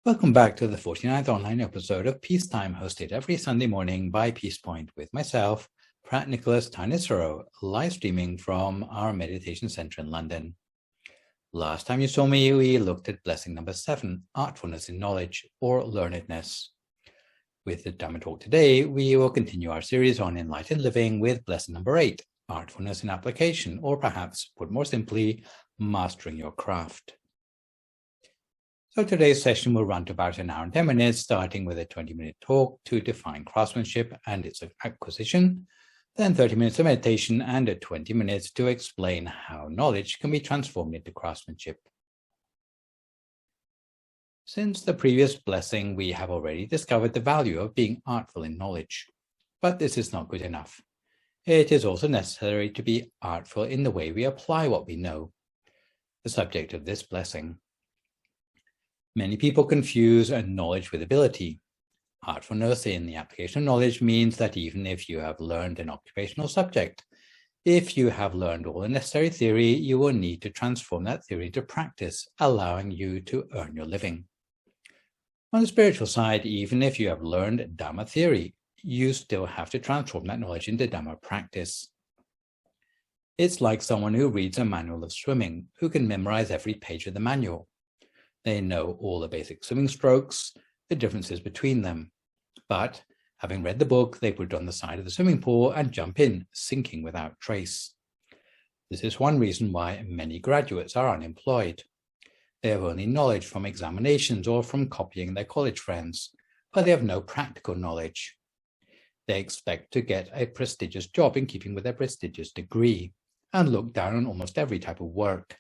Welcome back to the 49th online episode of Peacetime, hosted every Sunday morning by Peace Point with myself, Phra Nicholas Thanissaro, live streaming from our meditation center in London. Last time you saw me, we looked at blessing number 7, artfulness in knowledge or learnedness. With the Dhamma talk today, we will continue our series on enlightened living with blessing number 8, artfulness in application, or perhaps, put more simply, mastering your craft. So today's session will run to about an hour and 10 minutes, starting with a 20-minute talk to define craftsmanship and its acquisition, then 30 minutes of meditation and 20 minutes to explain how knowledge can be transformed into craftsmanship. Since the previous blessing, we have already discovered the value of being artful in knowledge, but this is not good enough. It is also necessary to be artful in the way we apply what we know, the subject of this blessing. Many people confuse knowledge with ability. Artfulness in the application of knowledge means that even if you have learned an occupational subject, if you have learned all the necessary theory, you will need to transform that theory into practice, allowing you to earn your living. On the spiritual side, even if you have learned Dhamma theory, you still have to transform that knowledge into Dhamma practice. It's like someone who reads a manual of swimming, who can memorize every page of the manual. They know all the basic swimming strokes, the differences between them. But having read the book, they put it on the side of the swimming pool and jump in, sinking without trace. This is one reason why many graduates are unemployed. They have only knowledge from examinations or from copying their college friends, but they have no practical knowledge. They expect to get a prestigious job in keeping with their prestigious degree and look down on almost every type of work.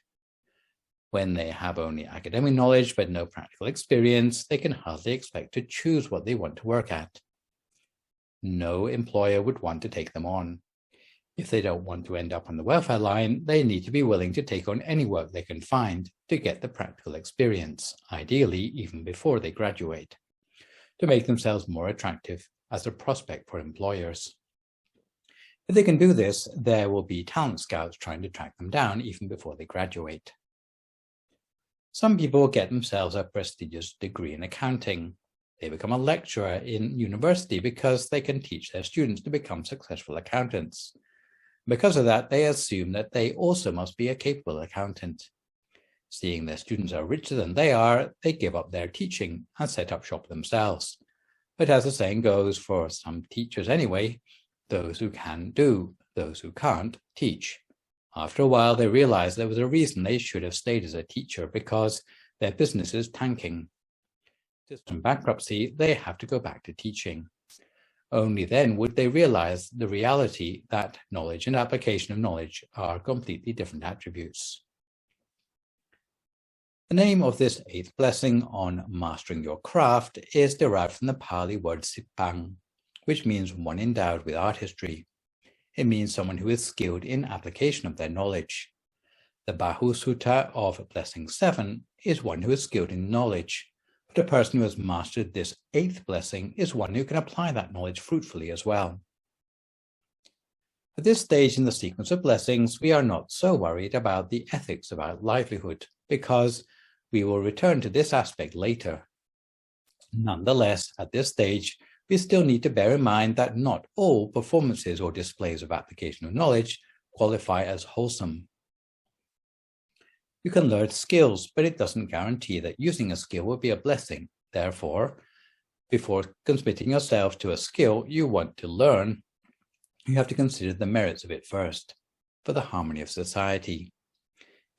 When they have only academic knowledge but no practical experience, they can hardly expect to choose what they want to work at. No employer would want to take them on. If they don't want to end up on the welfare line, they need to be willing to take on any work they can find to get the practical experience, ideally even before they graduate, to make themselves more attractive as a prospect for employers. If they can do this, there will be talent scouts trying to track them down even before they graduate. Some people get themselves a prestigious degree in accounting. They become a lecturer in university because they can teach their students to become successful accountants. Because of that, they assume that they also must be a capable accountant. Seeing their students are richer than they are, they give up their teaching and set up shop themselves. But as the saying goes, for some teachers anyway, those who can do, those who can't teach. After a while, they realized there was a reason they should have stayed as a teacher, because their business is tanking. From bankruptcy, they have to go back to teaching. Only then would they realize the reality that knowledge and application of knowledge are completely different attributes. The name of this 8th blessing on mastering your craft is derived from the Pali word sipang, which means one endowed with art history. It means someone who is skilled in application of their knowledge. The Bahu Sutta of Blessing 7 is one who is skilled in knowledge, but a person who has mastered this 8th blessing is one who can apply that knowledge fruitfully as well. At this stage in the sequence of blessings, we are not so worried about the ethics about livelihood, because we will return to this aspect later. Nonetheless, at this stage, we still need to bear in mind that not all performances or displays of application of knowledge qualify as wholesome. You can learn skills, but it doesn't guarantee that using a skill will be a blessing. Therefore, before committing yourself to a skill you want to learn, you have to consider the merits of it first, for the harmony of society.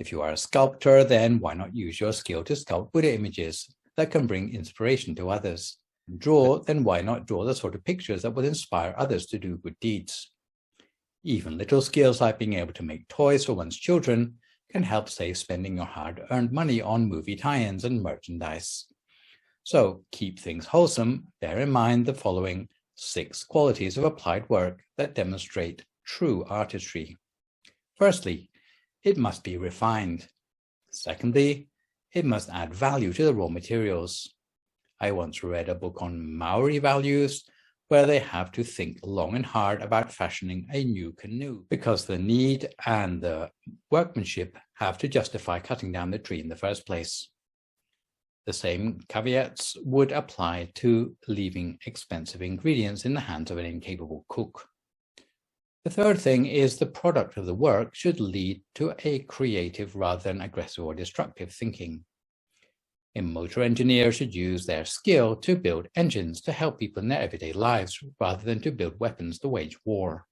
If you are a sculptor, then why not use your skill to sculpt Buddha images that can bring inspiration to others? Draw, then why not draw the sort of pictures that will inspire others to do good deeds? Even little skills like being able to make toys for one's children can help save spending your hard-earned money on movie tie-ins and merchandise. So keep things wholesome. Bear in mind the following 6 qualities of applied work that demonstrate true artistry. Firstly, it must be refined. Secondly, it must add value to the raw materials. I once read a book on Maori values where they have to think long and hard about fashioning a new canoe because the need and the workmanship have to justify cutting down the tree in the first place. The same caveats would apply to leaving expensive ingredients in the hands of an incapable cook. The third thing is the product of the work should lead to a creative rather than aggressive or destructive thinking. A motor engineer should use their skill to build engines to help people in their everyday lives rather than to build weapons to wage war.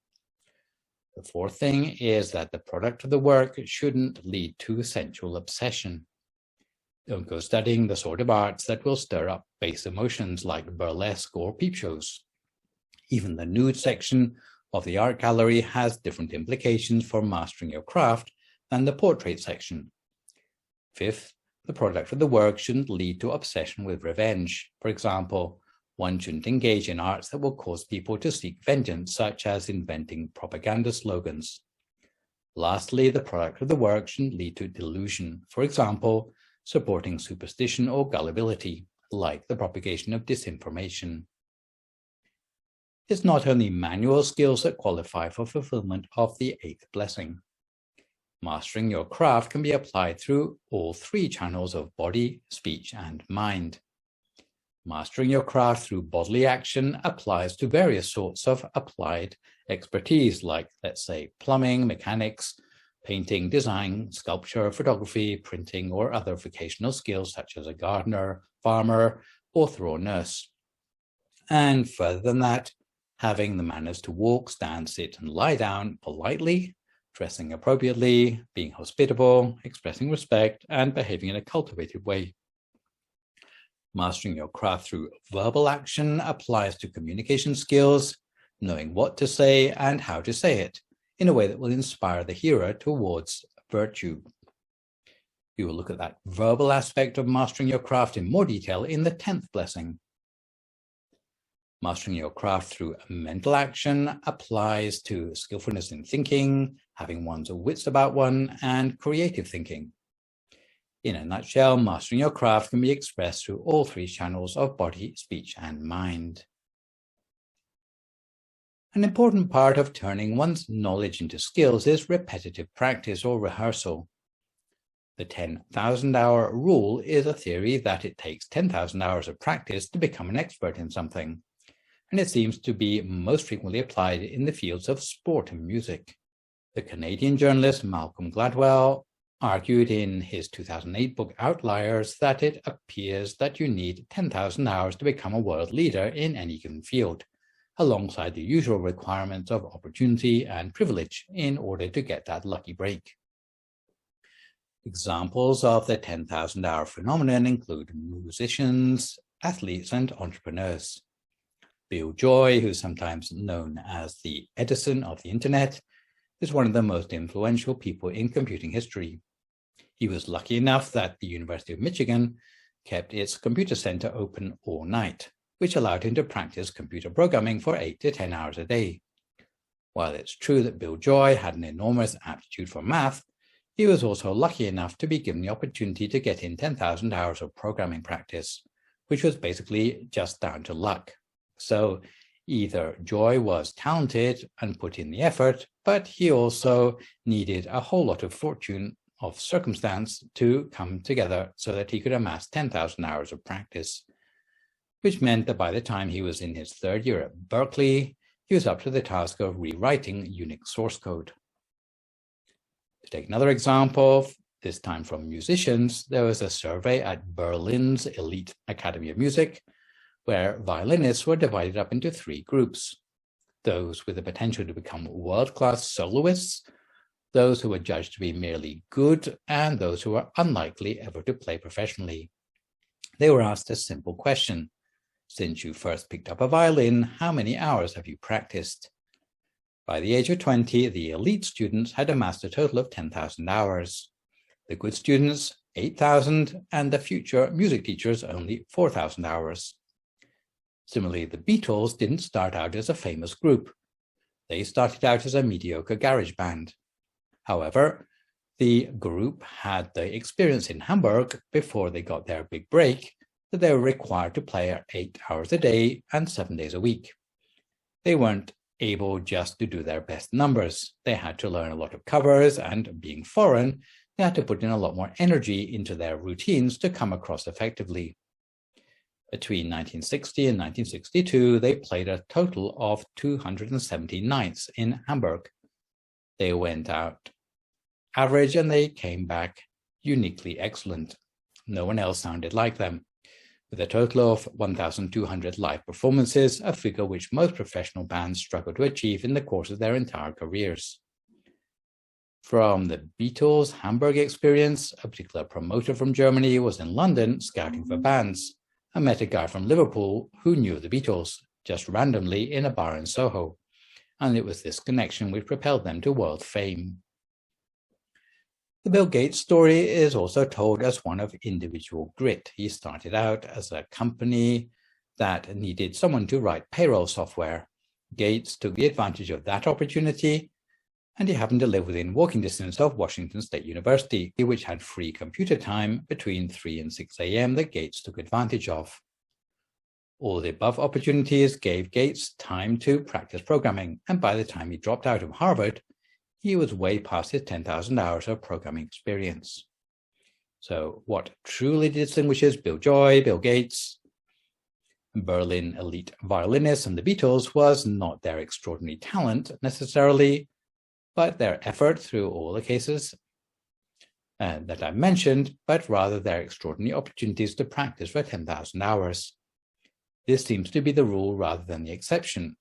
The fourth thing is that the product of the work shouldn't lead to sensual obsession. Don't go studying the sort of arts that will stir up base emotions like burlesque or peep shows. Even the nude section of the art gallery has different implications for mastering your craft than the portrait section. Fifth, the product of the work shouldn't lead to obsession with revenge. For example, one shouldn't engage in arts that will cause people to seek vengeance, such as inventing propaganda slogans. Lastly, the product of the work shouldn't lead to delusion. For example, supporting superstition or gullibility, like the propagation of disinformation. It's not only manual skills that qualify for fulfillment of the eighth blessing. Mastering your craft can be applied through all three channels of body, speech, and mind. Mastering your craft through bodily action applies to various sorts of applied expertise, like, let's say, plumbing, mechanics, painting, design, sculpture, photography, printing, or other vocational skills such as a gardener, farmer, author, or nurse. And further than that, having the manners to walk, stand, sit, and lie down politely, dressing appropriately, being hospitable, expressing respect, and behaving in a cultivated way. Mastering your craft through verbal action applies to communication skills, knowing what to say and how to say it, in a way that will inspire the hearer towards virtue. We will look at that verbal aspect of mastering your craft in more detail in the 10th blessing. Mastering your craft through mental action applies to skillfulness in thinking, having one's wits about one, and creative thinking. In a nutshell, mastering your craft can be expressed through all three channels of body, speech, and mind. An important part of turning one's knowledge into skills is repetitive practice or rehearsal. The 10,000-hour rule is a theory that it takes 10,000 hours of practice to become an expert in something, and it seems to be most frequently applied in the fields of sport and music. The Canadian journalist Malcolm Gladwell argued in his 2008 book Outliers that it appears that you need 10,000 hours to become a world leader in any given field, alongside the usual requirements of opportunity and privilege in order to get that lucky break. Examples of the 10,000-hour phenomenon include musicians, athletes, and entrepreneurs. Bill Joy, who's sometimes known as the Edison of the Internet, is one of the most influential people in computing history. He was lucky enough that the University of Michigan kept its computer center open all night, which allowed him to practice computer programming for 8 to 10 hours a day. While it's true that Bill Joy had an enormous aptitude for math, he was also lucky enough to be given the opportunity to get in 10,000 hours of programming practice, which was basically just down to luck. So either Joy was talented and put in the effort, but he also needed a whole lot of fortune of circumstance to come together so that he could amass 10,000 hours of practice, which meant that by the time he was in his third year at Berkeley, he was up to the task of rewriting Unix source code. To take another example, this time from musicians, there was a survey at Berlin's elite Academy of Music, where violinists were divided up into 3 groups: those with the potential to become world-class soloists, those who were judged to be merely good, and those who were unlikely ever to play professionally. They were asked a simple question: since you first picked up a violin, how many hours have you practiced? By the age of 20, the elite students had amassed a total of 10,000 hours. The good students, 8,000, and the future music teachers only 4,000 hours. Similarly, the Beatles didn't start out as a famous group. They started out as a mediocre garage band. However, the group had the experience in Hamburg before they got their big break that they were required to play 8 hours a day and 7 days a week. They weren't able just to do their best numbers. They had to learn a lot of covers, and being foreign, They had to put in a lot more energy into their routines to come across effectively. Between 1960 and 1962, they played a total of 270 nights in Hamburg. They went out average and they came back uniquely excellent. No one else sounded like them, with a total of 1,200 live performances, a figure which most professional bands struggle to achieve in the course of their entire careers. From the Beatles' Hamburg experience, a particular promoter from Germany was in London scouting for bands and met a guy from Liverpool who knew the Beatles, just randomly in a bar in Soho, and it was this connection which propelled them to world fame. The Bill Gates story is also told as one of individual grit. He started out as a company that needed someone to write payroll software. Gates took the advantage of that opportunity, and he happened to live within walking distance of Washington State University, which had free computer time between 3 and 6 a.m. that Gates took advantage of. All the above opportunities gave Gates time to practice programming, and by the time he dropped out of Harvard, he was way past his 10,000 hours of programming experience. So what truly distinguishes Bill Joy, Bill Gates, Berlin elite violinists, and the Beatles was not their extraordinary talent necessarily, but their effort through all the cases that I mentioned, but rather their extraordinary opportunities to practice for 10,000 hours. This seems to be the rule rather than the exception,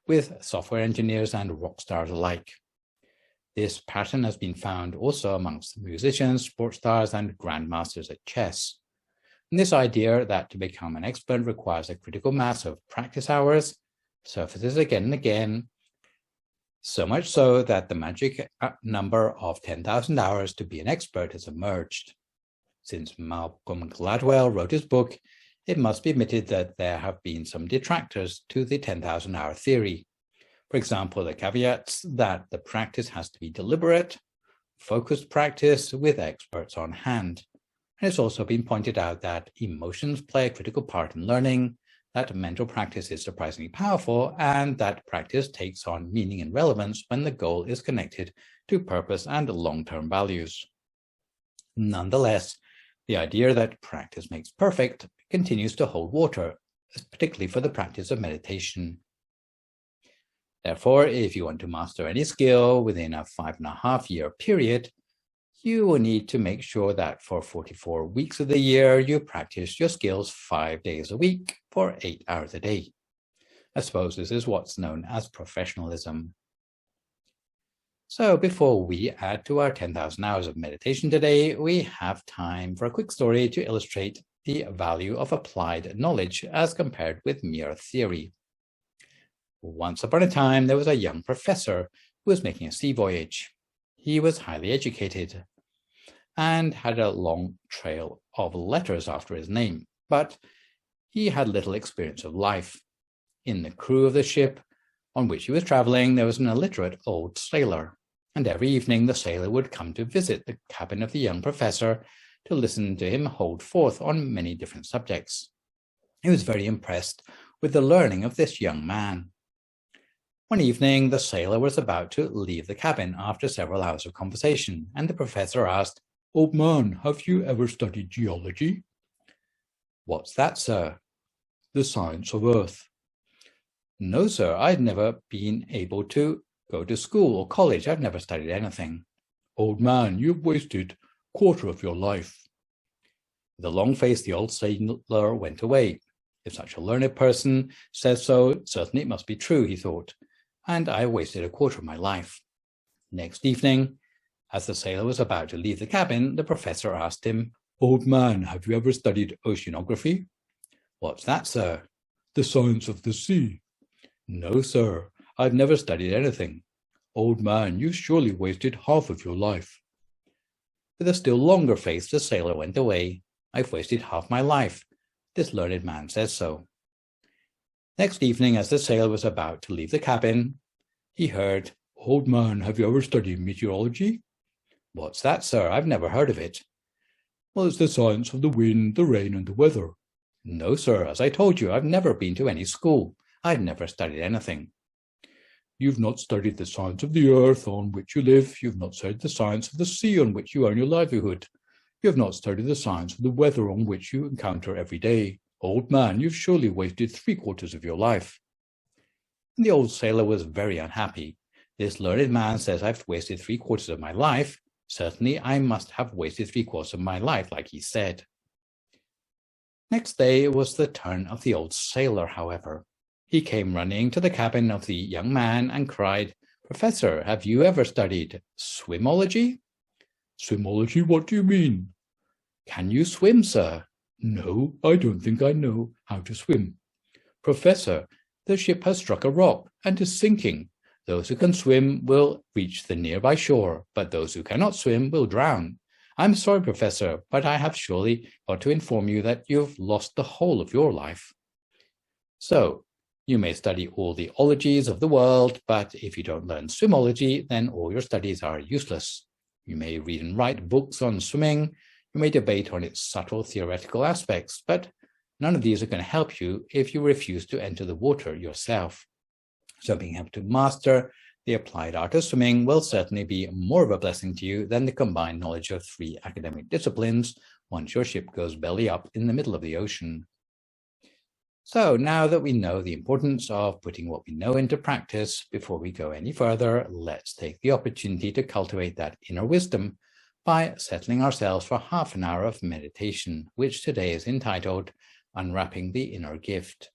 with software engineers and rock stars alike. This pattern has been found also amongst musicians, sports stars, and grandmasters at chess. And this idea that to become an expert requires a critical mass of practice hours surfaces again and again, so much so that the magic number of 10,000 hours to be an expert has emerged. Since Malcolm Gladwell wrote his book, it must be admitted that there have been some detractors to the 10,000 hour theory. For example, the caveats that the practice has to be deliberate, focused practice with experts on hand. And it's also been pointed out that emotions play a critical part in learning, that mental practice is surprisingly powerful, and that practice takes on meaning and relevance when the goal is connected to purpose and long-term values. Nonetheless, the idea that practice makes perfect continues to hold water, particularly for the practice of meditation. Therefore, if you want to master any skill within a 5.5-year period, you will need to make sure that for 44 weeks of the year, you practice your skills 5 days a week for 8 hours a day. I suppose this is what's known as professionalism. So before we add to our 10,000 hours of meditation today, we have time for a quick story to illustrate the value of applied knowledge as compared with mere theory. Once upon a time, there was a young professor who was making a sea voyage. He was highly educated and had a long trail of letters after his name, but he had little experience of life. In the crew of the ship on which he was traveling, there was an illiterate old sailor, and every evening the sailor would come to visit the cabin of the young professor to listen to him hold forth on many different subjects. He was very impressed with the learning of this young man. One evening, the sailor was about to leave the cabin after several hours of conversation, and the professor asked, "Old man, have you ever studied geology?" "What's that, sir?" "The science of Earth." "No, sir, I've never been able to go to school or college. I've never studied anything." "Old man, you've wasted a quarter of your life." With a long face, the old sailor went away. If such a learned person says so, certainly it must be true, he thought, and I wasted a quarter of my life. Next evening, as the sailor was about to leave the cabin, the professor asked him, "Old man, have you ever studied oceanography?" "What's that, sir?" "The science of the sea." "No, sir, I've never studied anything." "Old man, you surely wasted half of your life." With a still longer face, the sailor went away. "I've wasted half my life. This learned man says so." Next evening, as the sailor was about to leave the cabin, he heard, "Old man, have you ever studied meteorology?" "What's that, sir? I've never heard of it." "Well, it's the science of the wind, the rain, and the weather." "No, sir, as I told you, I've never been to any school. I've never studied anything." You've not studied the science of the earth on which you live. You've not studied the science of the sea on which you earn your livelihood. You have not studied the science of the weather on which you encounter every day. Old man, you've surely wasted 3/4 of your life." And the old sailor was very unhappy. This learned man says, "I've wasted 3/4 of my life. Certainly I must have wasted 3/4 of my life," like he said. Next day it was the turn of the old sailor, however. He came running to the cabin of the young man and cried, "Professor, have you ever studied swimology?" "Swimology? What do you mean?" "Can you swim, sir?" "No, I don't think I know how to swim." "Professor, the ship has struck a rock and is sinking. Those who can swim will reach the nearby shore, but those who cannot swim will drown. I'm sorry, Professor, but I have surely got to inform you that you've lost the whole of your life. So, you may study all the ologies of the world, but if you don't learn swimology, then all your studies are useless. You may read and write books on swimming, you may debate on its subtle theoretical aspects, but none of these are going to help you if you refuse to enter the water yourself. So being able to master the applied art of swimming will certainly be more of a blessing to you than the combined knowledge of 3 academic disciplines once your ship goes belly up in the middle of the ocean. So now that we know the importance of putting what we know into practice, before we go any further, let's take the opportunity to cultivate that inner wisdom by settling ourselves for half an hour of meditation, which today is entitled Unwrapping the Inner Gift.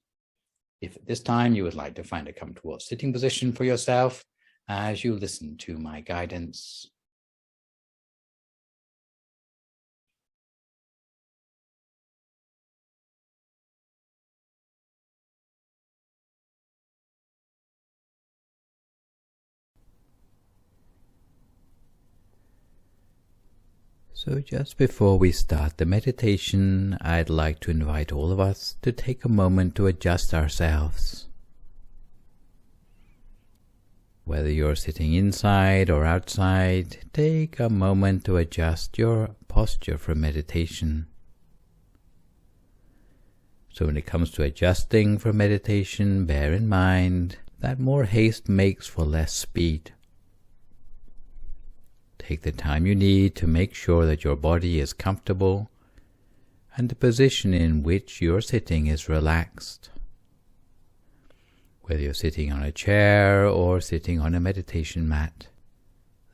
If at this time you would like to find a comfortable sitting position for yourself as you listen to my guidance. So just before we start the meditation, I'd like to invite all of us to take a moment to adjust ourselves. Whether you're sitting inside or outside, take a moment to adjust your posture for meditation. So when it comes to adjusting for meditation, bear in mind that more haste makes for less speed. Take the time you need to make sure that your body is comfortable and the position in which you're sitting is relaxed. Whether you're sitting on a chair or sitting on a meditation mat,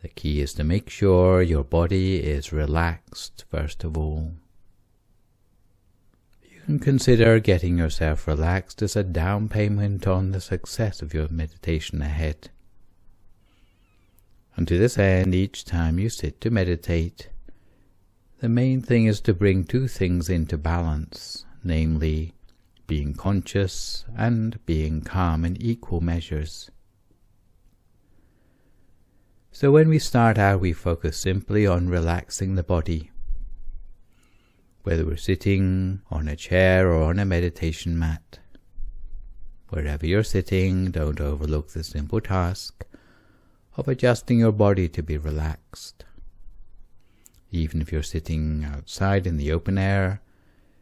the key is to make sure your body is relaxed first of all. You can consider getting yourself relaxed as a down payment on the success of your meditation ahead. And to this end, each time you sit to meditate, the main thing is to bring 2 things into balance, namely, being conscious and being calm in equal measures. So when we start out, we focus simply on relaxing the body. Whether we're sitting on a chair or on a meditation mat, wherever you're sitting, don't overlook the simple task of adjusting your body to be relaxed. Even if you're sitting outside in the open air,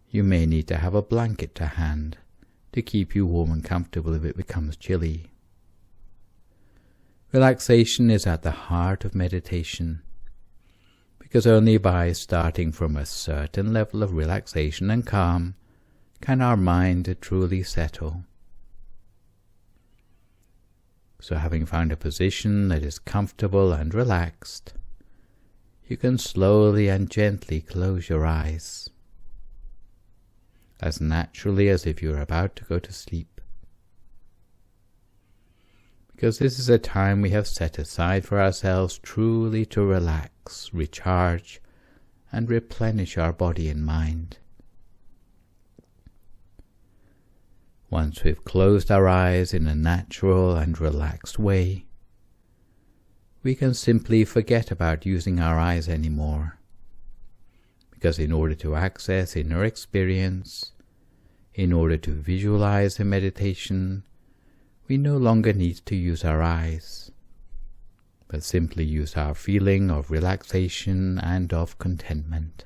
you may need to have a blanket to hand to keep you warm and comfortable if it becomes chilly. Relaxation is at the heart of meditation, because only by starting from a certain level of relaxation and calm can our mind truly settle. So having found a position that is comfortable and relaxed, you can slowly and gently close your eyes, as naturally as if you were about to go to sleep. Because this is a time we have set aside for ourselves truly to relax, recharge, and replenish our body and mind. Once we've closed our eyes in a natural and relaxed way, we can simply forget about using our eyes anymore. Because in order to access inner experience, in order to visualize a meditation, we no longer need to use our eyes, but simply use our feeling of relaxation and of contentment.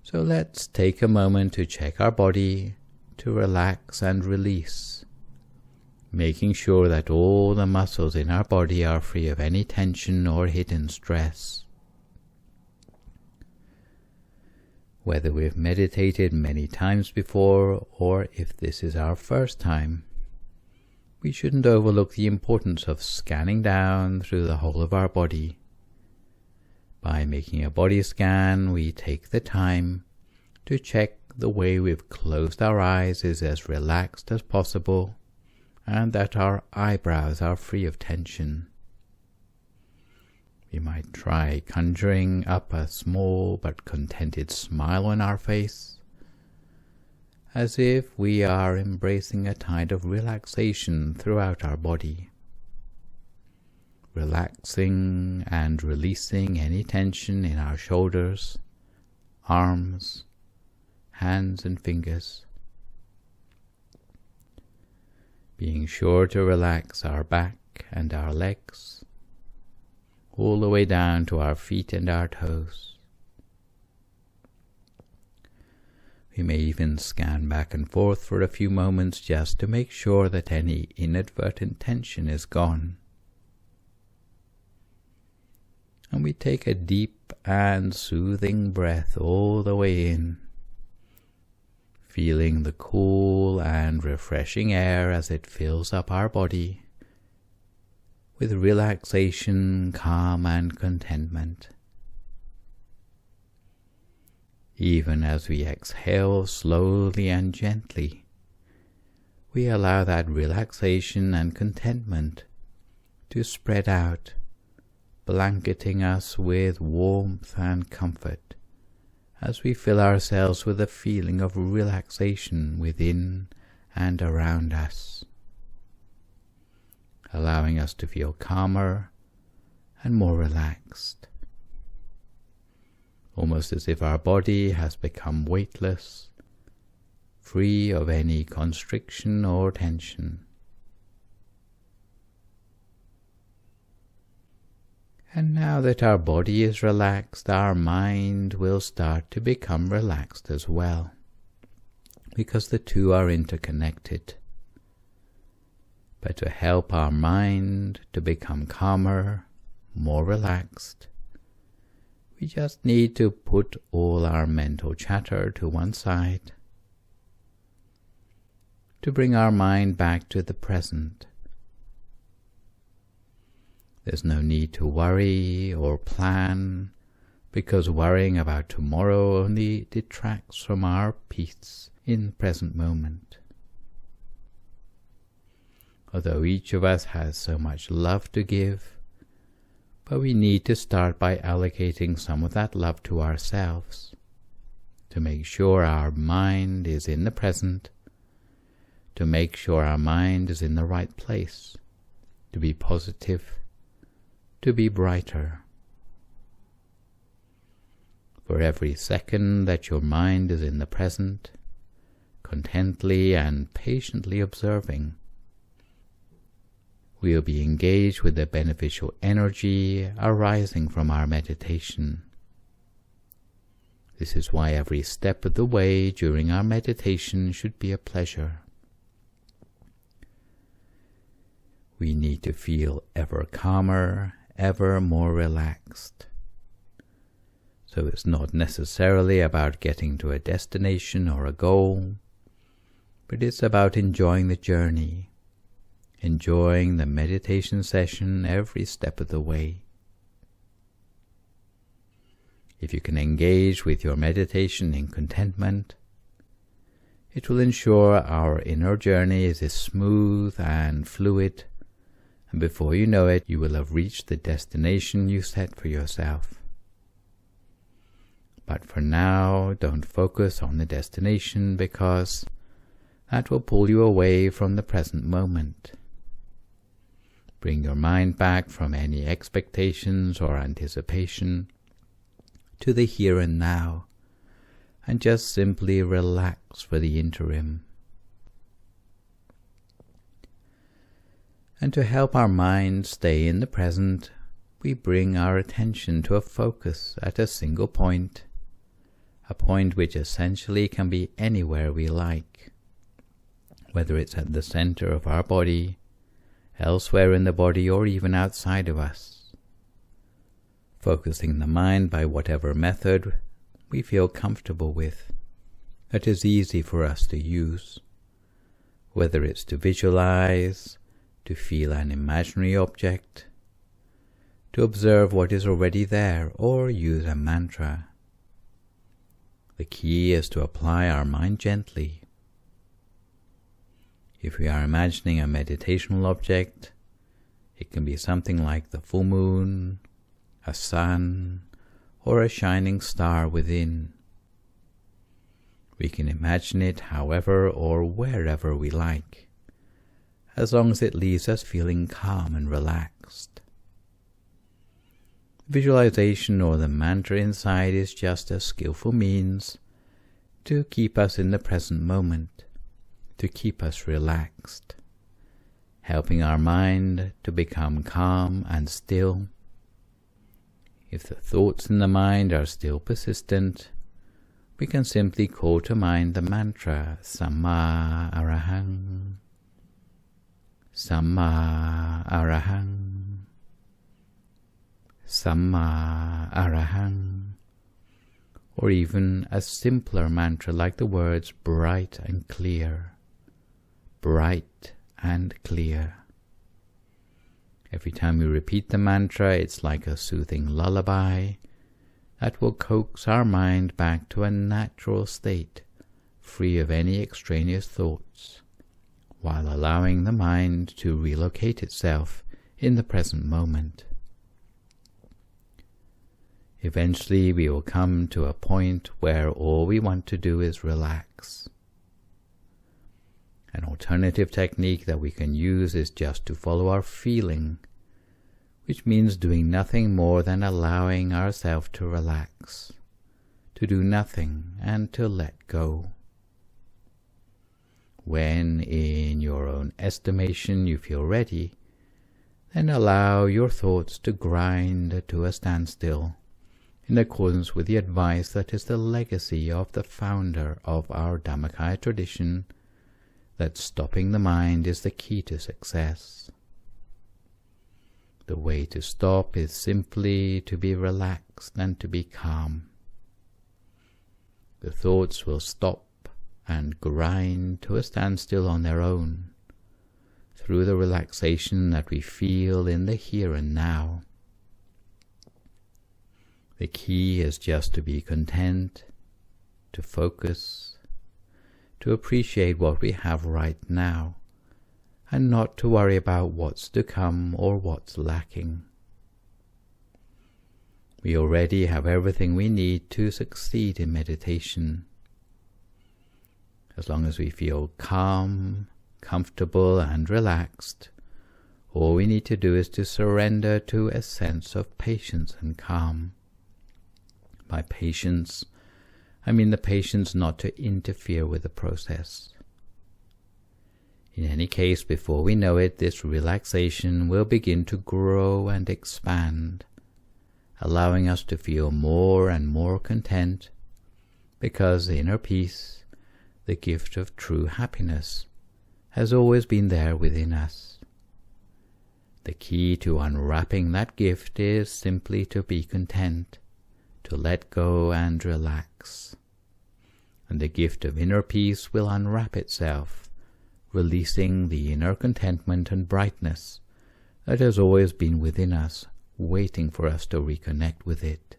So let's take a moment to check our body, to relax and release, making sure that all the muscles in our body are free of any tension or hidden stress. Whether we've meditated many times before or if this is our first time, we shouldn't overlook the importance of scanning down through the whole of our body. By making a body scan, we take the time to check the way we've closed our eyes is as relaxed as possible, and that our eyebrows are free of tension. We might try conjuring up a small but contented smile on our face, as if we are embracing a tide of relaxation throughout our body, relaxing and releasing any tension in our shoulders, arms, hands and fingers, being sure to relax our back and our legs, all the way down to our feet and our toes. We may even scan back and forth for a few moments just to make sure that any inadvertent tension is gone. And we take a deep and soothing breath all the way in, feeling the cool and refreshing air as it fills up our body with relaxation, calm and contentment. Even as we exhale slowly and gently, we allow that relaxation and contentment to spread out, blanketing us with warmth and comfort as we fill ourselves with a feeling of relaxation within and around us, allowing us to feel calmer and more relaxed, almost as if our body has become weightless, free of any constriction or tension. And now that our body is relaxed, our mind will start to become relaxed as well, because the two are interconnected. But to help our mind to become calmer, more relaxed, we just need to put all our mental chatter to one side, to bring our mind back to the present. There's no need to worry or plan, because worrying about tomorrow only detracts from our peace in the present moment. Although each of us has so much love to give, but we need to start by allocating some of that love to ourselves, to make sure our mind is in the present, to make sure our mind is in the right place, to be positive, to be brighter. For every second that your mind is in the present, contently and patiently observing, we will be engaged with the beneficial energy arising from our meditation. This is why every step of the way during our meditation should be a pleasure. We need to feel ever calmer, ever more relaxed. So it's not necessarily about getting to a destination or a goal, but it's about enjoying the journey, enjoying the meditation session every step of the way. If you can engage with your meditation in contentment, it will ensure our inner journey is smooth and fluid, and before you know it, you will have reached the destination you set for yourself. But for now, don't focus on the destination, because that will pull you away from the present moment. Bring your mind back from any expectations or anticipation to the here and now, and just simply relax for the interim. And to help our mind stay in the present, we bring our attention to a focus at a single point, a point which essentially can be anywhere we like, whether it's at the center of our body, elsewhere in the body or even outside of us. Focusing the mind by whatever method we feel comfortable with, that is easy for us to use, whether it's to visualize, to feel an imaginary object, to observe what is already there, or use a mantra. The key is to apply our mind gently. If we are imagining a meditational object, it can be something like the full moon, a sun, or a shining star within. We can imagine it however or wherever we like, as long as it leaves us feeling calm and relaxed. Visualization or the mantra inside is just a skillful means to keep us in the present moment, to keep us relaxed, helping our mind to become calm and still. If the thoughts in the mind are still persistent, we can simply call to mind the mantra Samma Arahant, Samma Arahant, Samma Arahant, or even a simpler mantra like the words bright and clear, bright and clear. Every time we repeat the mantra, it's like a soothing lullaby that will coax our mind back to a natural state, free of any extraneous thoughts, while allowing the mind to relocate itself in the present moment. Eventually we will come to a point where all we want to do is relax. An alternative technique that we can use is just to follow our feeling, which means doing nothing more than allowing ourselves to relax, to do nothing and to let go. When, in your own estimation, you feel ready, then allow your thoughts to grind to a standstill, in accordance with the advice that is the legacy of the founder of our Dhammakaya tradition, that stopping the mind is the key to success. The way to stop is simply to be relaxed and to be calm. The thoughts will stop and grind to a standstill on their own, through the relaxation that we feel in the here and now. The key is just to be content, to focus, to appreciate what we have right now, and not to worry about what's to come or what's lacking. We already have everything we need to succeed in meditation. As long as we feel calm, comfortable and relaxed, all we need to do is to surrender to a sense of patience and calm. By patience, I mean the patience not to interfere with the process. In any case, before we know it, this relaxation will begin to grow and expand, allowing us to feel more and more content, because inner peace, the gift of true happiness, has always been there within us. The key to unwrapping that gift is simply to be content, to let go and relax. And the gift of inner peace will unwrap itself, releasing the inner contentment and brightness that has always been within us, waiting for us to reconnect with it.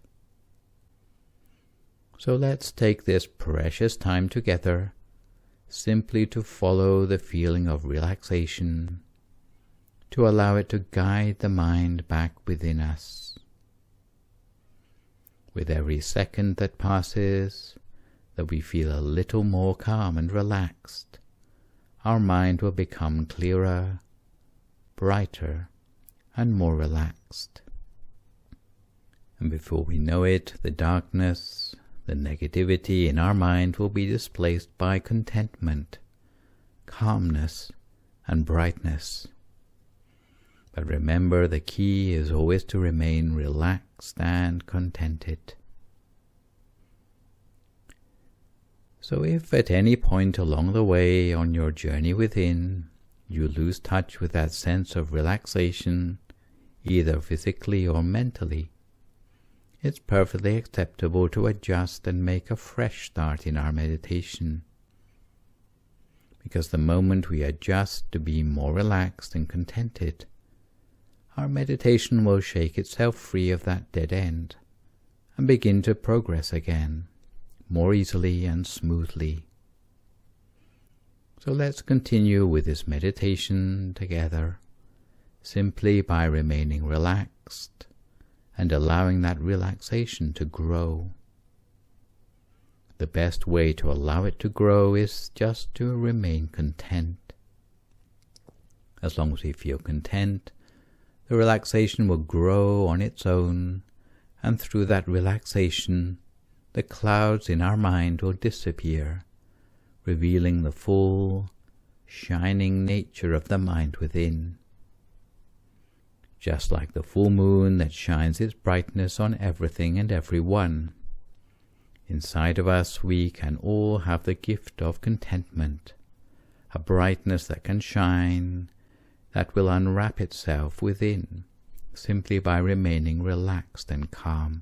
So let's take this precious time together, simply to follow the feeling of relaxation, to allow it to guide the mind back within us. With every second that passes, that we feel a little more calm and relaxed, our mind will become clearer, brighter, and more relaxed. And before we know it, the darkness, the negativity in our mind will be displaced by contentment, calmness, and brightness. But remember, the key is always to remain relaxed and contented. So if at any point along the way on your journey within you lose touch with that sense of relaxation, either physically or mentally, it's perfectly acceptable to adjust and make a fresh start in our meditation. Because the moment we adjust to be more relaxed and contented, our meditation will shake itself free of that dead end and begin to progress again, more easily and smoothly. So let's continue with this meditation together, simply by remaining relaxed and allowing that relaxation to grow. The best way to allow it to grow is just to remain content. As long as we feel content, the relaxation will grow on its own, and through that relaxation, the clouds in our mind will disappear, revealing the full, shining nature of the mind within. Just like the full moon that shines its brightness on everything and everyone, inside of us we can all have the gift of contentment, a brightness that can shine, that will unwrap itself within, simply by remaining relaxed and calm.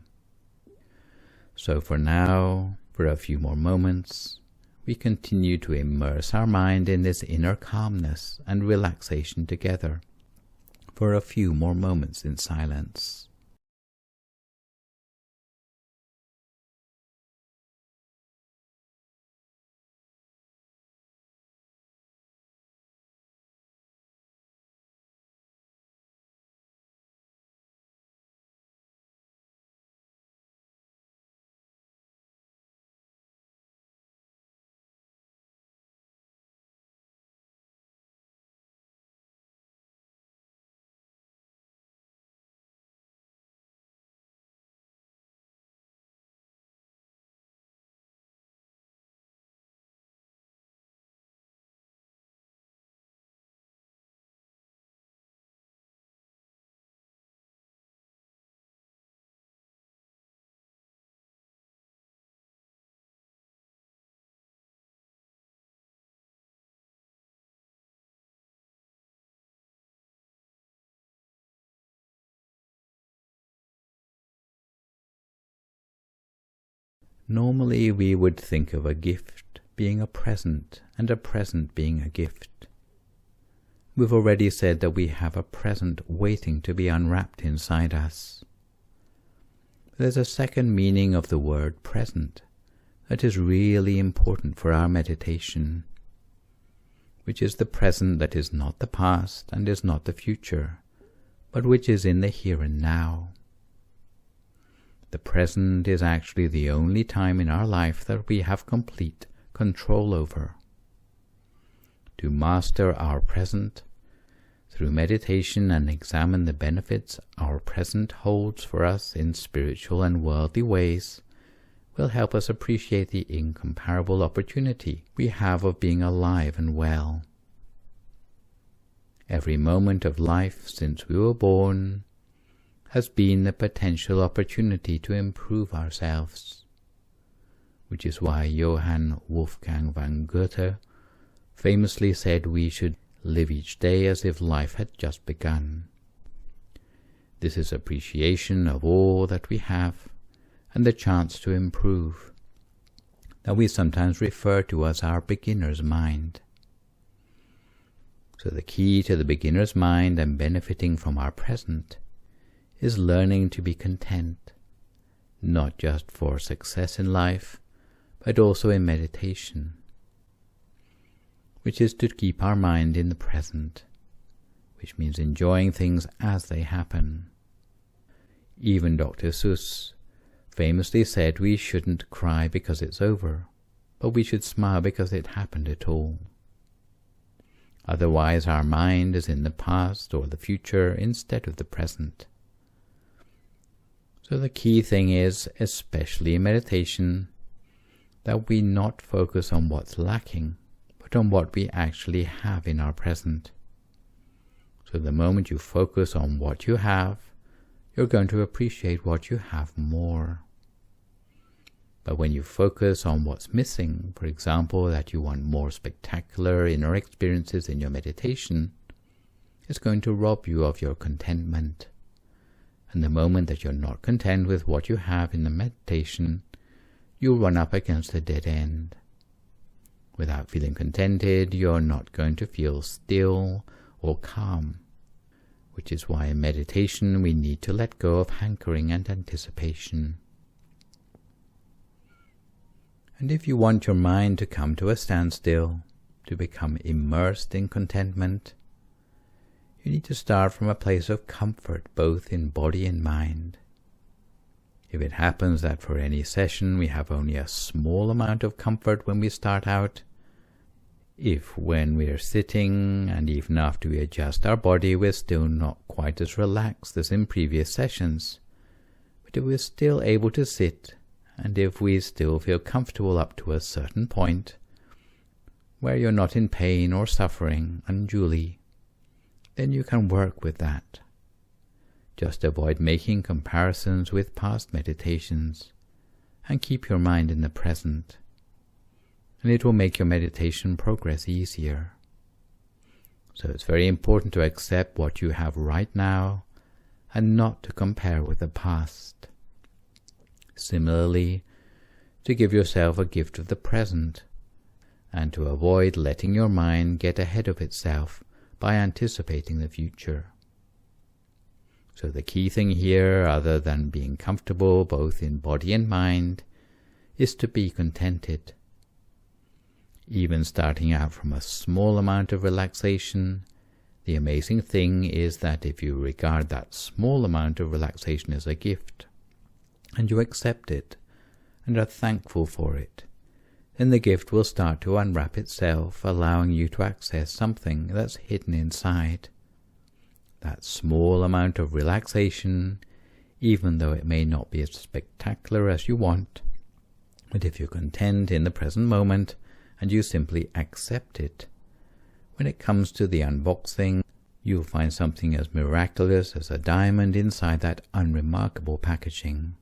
So for now, for a few more moments, we continue to immerse our mind in this inner calmness and relaxation together, for a few more moments in silence. Normally we would think of a gift being a present and a present being a gift. We've already said that we have a present waiting to be unwrapped inside us. There's a second meaning of the word present that is really important for our meditation, which is the present that is not the past and is not the future, but which is in the here and now. The present is actually the only time in our life that we have complete control over. To master our present, through meditation and examine the benefits our present holds for us in spiritual and worldly ways, will help us appreciate the incomparable opportunity we have of being alive and well. Every moment of life since we were born has been the potential opportunity to improve ourselves, which is why Johann Wolfgang von Goethe famously said we should live each day as if life had just begun. This is appreciation of all that we have and the chance to improve, that we sometimes refer to as our beginner's mind. So the key to the beginner's mind and benefiting from our present is learning to be content, not just for success in life, but also in meditation, which is to keep our mind in the present, which means enjoying things as they happen. Even Dr. Seuss famously said we shouldn't cry because it's over, but we should smile because it happened at all. Otherwise our mind is in the past or the future instead of the present. So the key thing is, especially in meditation, that we not focus on what's lacking, but on what we actually have in our present. So the moment you focus on what you have, you're going to appreciate what you have more. But when you focus on what's missing, for example, that you want more spectacular inner experiences in your meditation, it's going to rob you of your contentment. And the moment that you're not content with what you have in the meditation, you'll run up against a dead end. Without feeling contented, you're not going to feel still or calm, which is why in meditation we need to let go of hankering and anticipation. And if you want your mind to come to a standstill, to become immersed in contentment, you need to start from a place of comfort both in body and mind. If it happens that for any session we have only a small amount of comfort when we start out, if when we are sitting and even after we adjust our body we're still not quite as relaxed as in previous sessions, but if we're still able to sit, and if we still feel comfortable up to a certain point, where you're not in pain or suffering unduly, then you can work with that. Just avoid making comparisons with past meditations, and keep your mind in the present, and it will make your meditation progress easier. So it's very important to accept what you have right now, and not to compare with the past. Similarly, to give yourself a gift of the present, and to avoid letting your mind get ahead of itself by anticipating the future. So the key thing here, other than being comfortable both in body and mind, is to be contented. Even starting out from a small amount of relaxation, the amazing thing is that if you regard that small amount of relaxation as a gift, and you accept it, and are thankful for it, then the gift will start to unwrap itself, allowing you to access something that's hidden inside. That small amount of relaxation, even though it may not be as spectacular as you want, but if you're content in the present moment, and you simply accept it, when it comes to the unboxing, you'll find something as miraculous as a diamond inside that unremarkable packaging.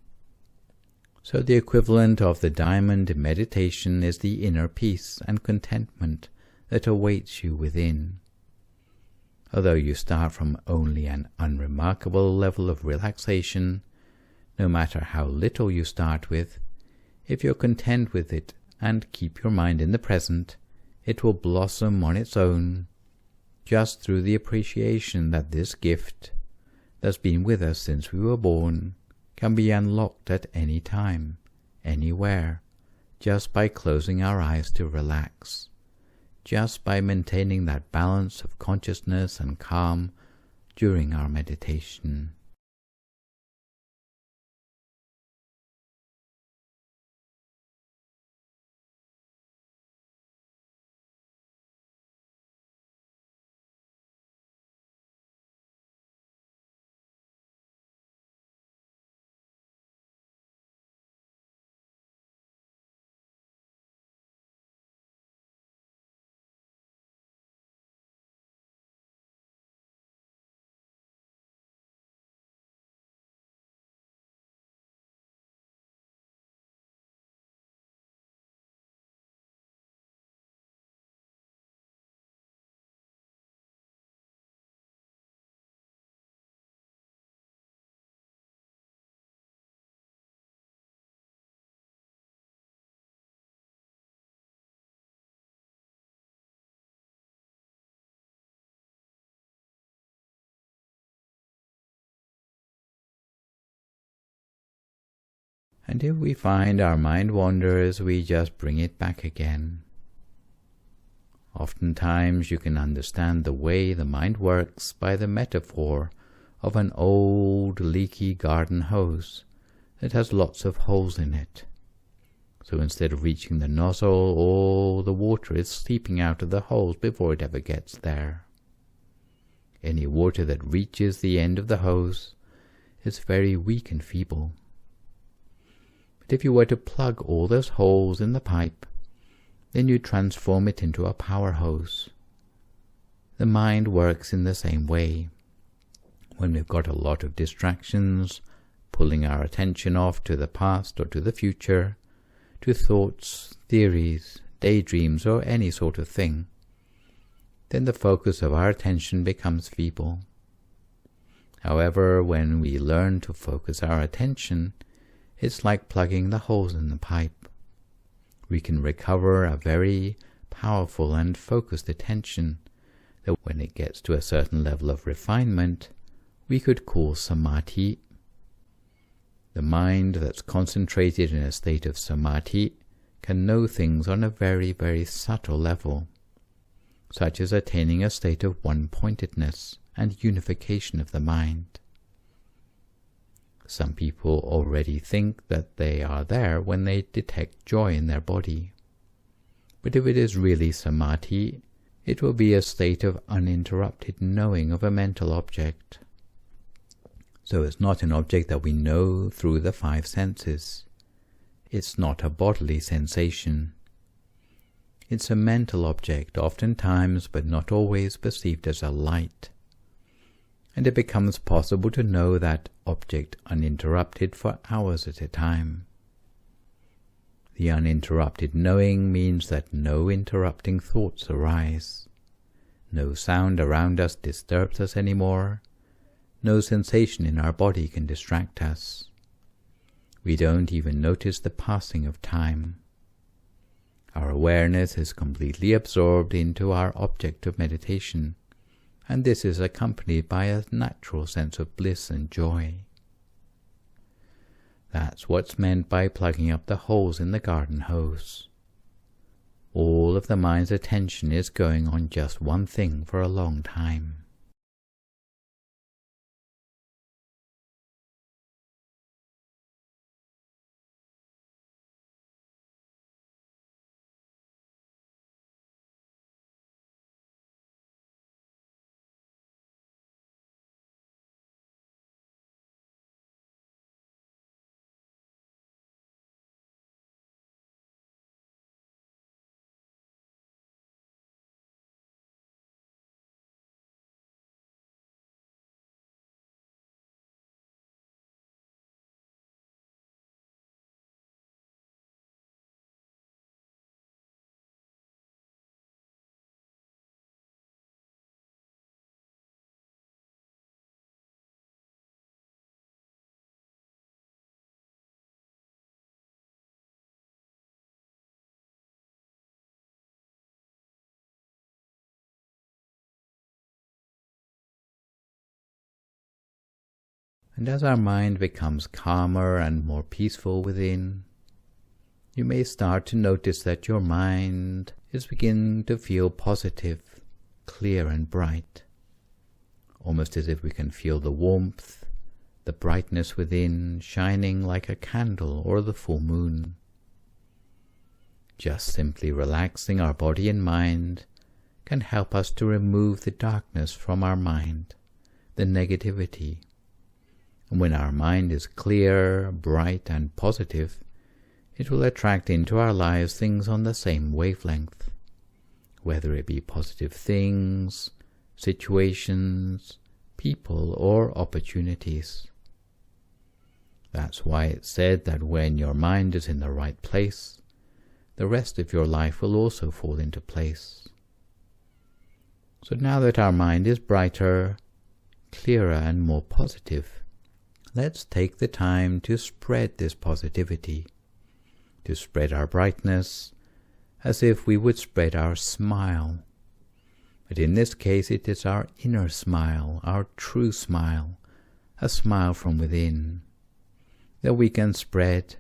So the equivalent of the diamond in meditation is the inner peace and contentment that awaits you within. Although you start from only an unremarkable level of relaxation, no matter how little you start with, if you're content with it and keep your mind in the present, it will blossom on its own, just through the appreciation that this gift, that's been with us since we were born, can be unlocked at any time, anywhere, just by closing our eyes to relax, just by maintaining that balance of consciousness and calm during our meditation. And if we find our mind wanders, we just bring it back again. Oftentimes you can understand the way the mind works by the metaphor of an old leaky garden hose that has lots of holes in it. So instead of reaching the nozzle, all the water is seeping out of the holes before it ever gets there. Any water that reaches the end of the hose is very weak and feeble. But if you were to plug all those holes in the pipe, then you transform it into a power hose. The mind works in the same way. When we've got a lot of distractions, pulling our attention off to the past or to the future, to thoughts, theories, daydreams, or any sort of thing, then the focus of our attention becomes feeble. However, when we learn to focus our attention, it's like plugging the holes in the pipe. We can recover a very powerful and focused attention that when it gets to a certain level of refinement, we could call samadhi. The mind that's concentrated in a state of samadhi can know things on a very, very subtle level, such as attaining a state of one-pointedness and unification of the mind. Some people already think that they are there when they detect joy in their body. But if it is really samadhi, it will be a state of uninterrupted knowing of a mental object. So it's not an object that we know through the five senses. It's not a bodily sensation. It's a mental object, oftentimes but not always perceived as a light. And it becomes possible to know that object uninterrupted for hours at a time. The uninterrupted knowing means that no interrupting thoughts arise. No sound around us disturbs us anymore. No sensation in our body can distract us. We don't even notice the passing of time. Our awareness is completely absorbed into our object of meditation, and this is accompanied by a natural sense of bliss and joy. That's what's meant by plugging up the holes in the garden hose. All of the mind's attention is going on just one thing for a long time. And as our mind becomes calmer and more peaceful within, you may start to notice that your mind is beginning to feel positive, clear and bright, almost as if we can feel the warmth, the brightness within shining like a candle or the full moon. Just simply relaxing our body and mind can help us to remove the darkness from our mind, the negativity. And when our mind is clear, bright and positive, it will attract into our lives things on the same wavelength, whether it be positive things, situations, people or opportunities. That's why it's said that when your mind is in the right place, the rest of your life will also fall into place. So now that our mind is brighter, clearer and more positive, let's take the time to spread this positivity, to spread our brightness, as if we would spread our smile. But in this case it is our inner smile, our true smile, a smile from within, that we can spread,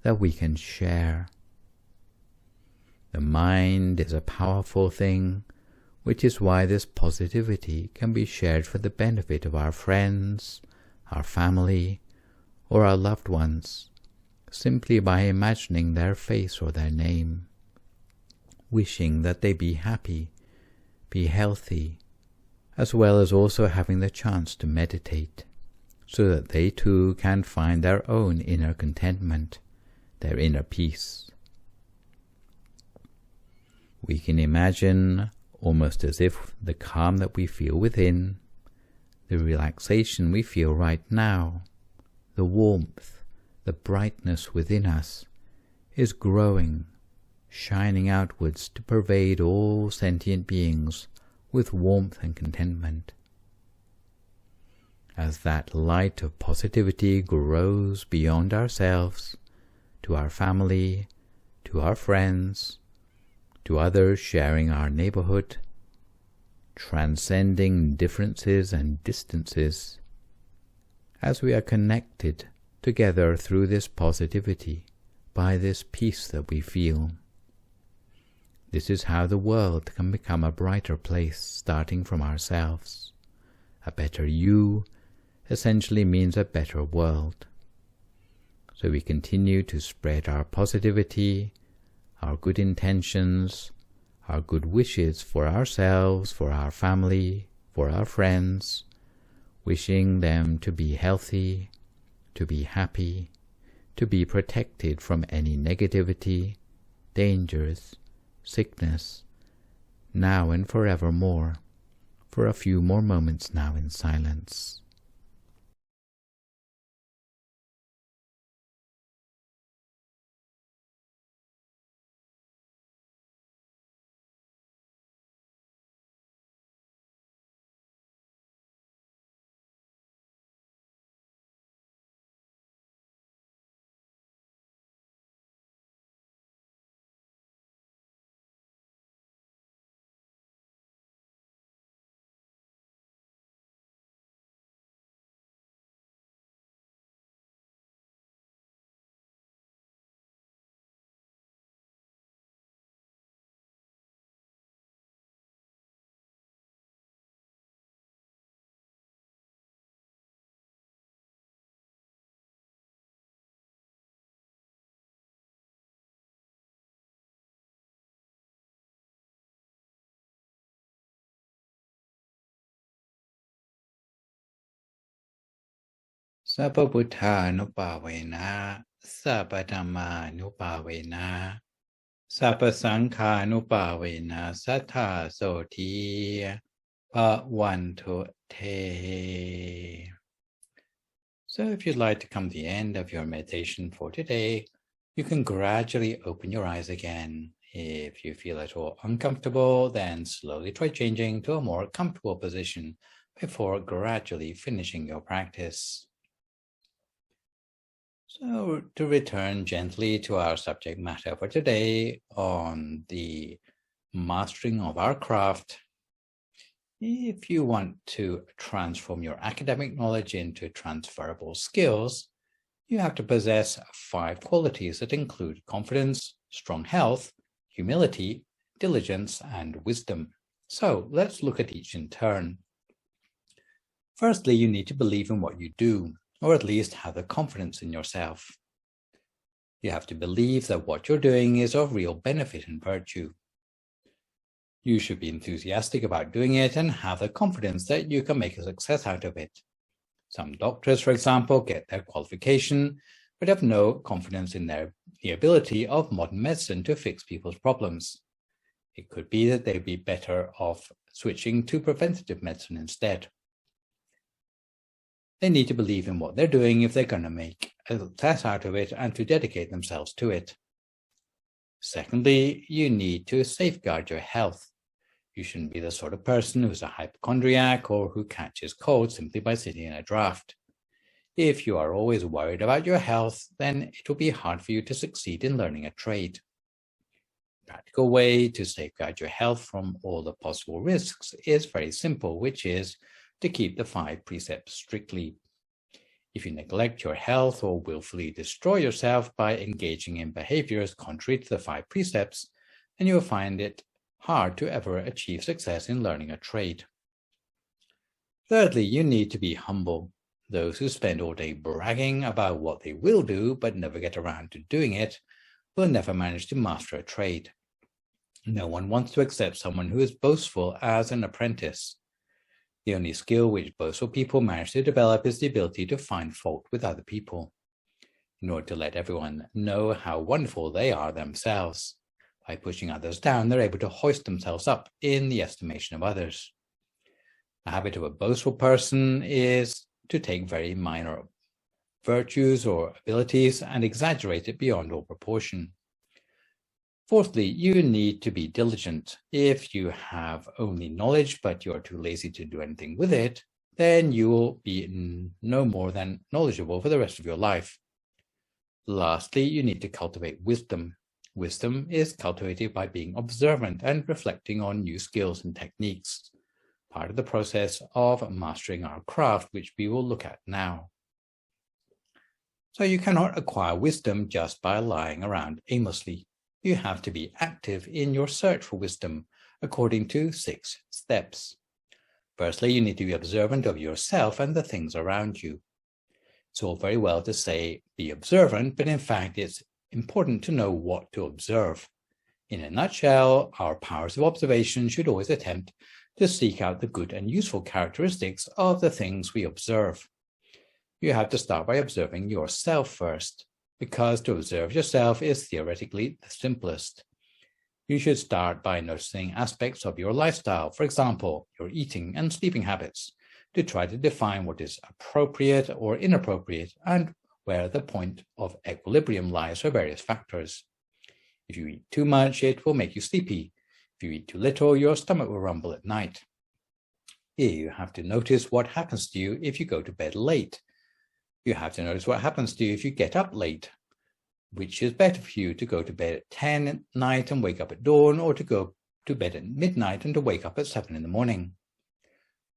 that we can share. The mind is a powerful thing, which is why this positivity can be shared for the benefit of our friends, our family, or our loved ones, simply by imagining their face or their name, wishing that they be happy, be healthy, as well as also having the chance to meditate, so that they too can find their own inner contentment, their inner peace. We can imagine, almost as if the calm that we feel within, the relaxation we feel right now, the warmth, the brightness within us, is growing, shining outwards to pervade all sentient beings with warmth and contentment. As that light of positivity grows beyond ourselves, to our family, to our friends, to others sharing our neighborhood, transcending differences and distances, as we are connected together through this positivity, by this peace that we feel. This is how the world can become a brighter place, starting from ourselves. A better you essentially means a better world. So we continue to spread our positivity, our good intentions, our good wishes for ourselves, for our family, for our friends, wishing them to be healthy, to be happy, to be protected from any negativity, dangers, sickness, now and forevermore, for a few more moments now in silence. Sabba Buddha Nupavena, Sabba Dhamma Nupavena, Sabba Sankha Nupavena, Sattha Soti Bhavantu Te. So if you'd like to come to the end of your meditation for today, you can gradually open your eyes again. If you feel at all uncomfortable, then slowly try changing to a more comfortable position before gradually finishing your practice. So to return gently to our subject matter for today on the mastering of our craft, if you want to transform your academic knowledge into transferable skills, you have to possess 5 qualities that include confidence, strong health, humility, diligence, and wisdom. So let's look at each in turn. Firstly, you need to believe in what you do, or at least have the confidence in yourself. You have to believe that what you're doing is of real benefit and virtue. You should be enthusiastic about doing it and have the confidence that you can make a success out of it. Some doctors, for example, get their qualification, but have no confidence in the ability of modern medicine to fix people's problems. It could be that they'd be better off switching to preventative medicine instead. They need to believe in what they're doing if they're going to make a success out of it and to dedicate themselves to it. Secondly, you need to safeguard your health. You shouldn't be the sort of person who's a hypochondriac or who catches cold simply by sitting in a draft. If you are always worried about your health, then it will be hard for you to succeed in learning a trade. A practical way to safeguard your health from all the possible risks is very simple, which is to keep the 5 precepts strictly. If you neglect your health or willfully destroy yourself by engaging in behaviors contrary to the 5 precepts, then you will find it hard to ever achieve success in learning a trade. Thirdly, you need to be humble. Those who spend all day bragging about what they will do but never get around to doing it will never manage to master a trade. No one wants to accept someone who is boastful as an apprentice. The only skill which boastful people manage to develop is the ability to find fault with other people, in order to let everyone know how wonderful they are themselves. By pushing others down, they're able to hoist themselves up in the estimation of others. The habit of a boastful person is to take very minor virtues or abilities and exaggerate it beyond all proportion. Fourthly, you need to be diligent. If you have only knowledge, but you are too lazy to do anything with it, then you will be no more than knowledgeable for the rest of your life. Lastly, you need to cultivate wisdom. Wisdom is cultivated by being observant and reflecting on new skills and techniques, part of the process of mastering our craft, which we will look at now. So you cannot acquire wisdom just by lying around aimlessly. You have to be active in your search for wisdom, according to 6 steps. Firstly, you need to be observant of yourself and the things around you. It's all very well to say be observant, but in fact it's important to know what to observe. In a nutshell, our powers of observation should always attempt to seek out the good and useful characteristics of the things we observe. You have to start by observing yourself first, because to observe yourself is theoretically the simplest. You should start by noticing aspects of your lifestyle, for example, your eating and sleeping habits, to try to define what is appropriate or inappropriate and where the point of equilibrium lies for various factors. If you eat too much, it will make you sleepy. If you eat too little, your stomach will rumble at night. You have to notice what happens to you if you go to bed late. You have to notice what happens to you if you get up late. Which is better for you, to go to bed at 10 at night and wake up at dawn, or to go to bed at midnight and to wake up at 7 in the morning?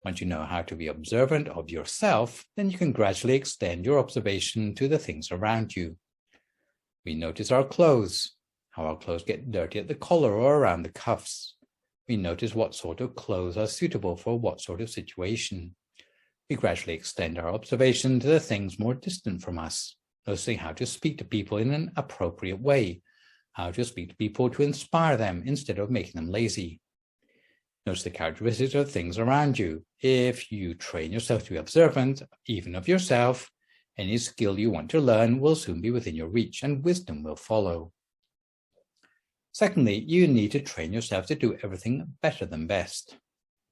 Once you know how to be observant of yourself, then you can gradually extend your observation to the things around you. We notice our clothes, how our clothes get dirty at the collar or around the cuffs. We notice what sort of clothes are suitable for what sort of situation. We gradually extend our observation to the things more distant from us, noticing how to speak to people in an appropriate way, how to speak to people to inspire them instead of making them lazy. Notice the characteristics of things around you. If you train yourself to be observant, even of yourself, any skill you want to learn will soon be within your reach and wisdom will follow. Secondly, you need to train yourself to do everything better than best.